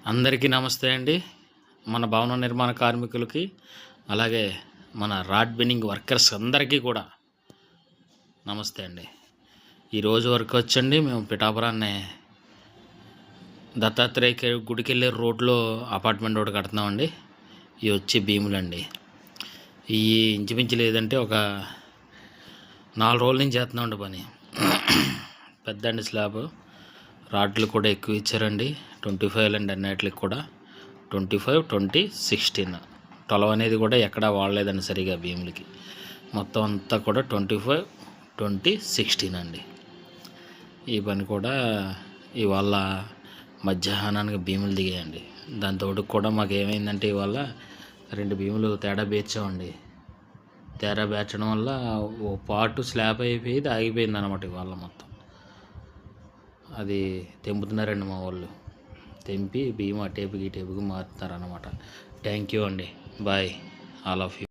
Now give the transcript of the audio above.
అందరికీ నమస్తే అండి. మన భవన నిర్మాణ కార్మికులకి అలాగే మన రాడ్ బెండింగ్ వర్కర్స్ అందరికీ కూడా నమస్తే అండి. ఈరోజు వరకు వచ్చండి మేము పిఠాపురాన్ని దత్తాత్రేయ గుడికి వెళ్ళే రోడ్లో అపార్ట్మెంట్ ఒకటి కడుతున్నామండి. ఇవి వచ్చి భీములండి. ఈ ఇంచుమించు లేదంటే ఒక 4 రోజుల నుంచి చేస్తున్నామండి పని. పెద్ద అండి స్లాబ్. రాడ్లు కూడా ఎక్కువ ఇచ్చారండి. 25 అండి అన్నిటికి కూడా 25, 20, 16. 12 అనేది కూడా ఎక్కడా వాడలేదండి సరిగా భీములకి. మొత్తం అంతా కూడా 25, 20, 16 అండి. ఈ పని కూడా ఇవాళ మధ్యాహ్నానికి భీములు దిగాయండి. దాంతో కూడా మాకు ఏమైందంటే ఇవాళ 2 భీములు తేడా బేర్చామండి. తేడా బేర్చడం వల్ల ఓ పార్టు స్లాబ్ అయిపోయి ఆగిపోయింది అనమాట. ఇవాళ మొత్తం అది తెంపుతున్నారండి మా వాళ్ళు. తెంపి బియ్యం ఆ టేపుకి ఈ టేపుకి మారుతున్నారు అనమాట. థ్యాంక్ యూ అండి. Bye all of you.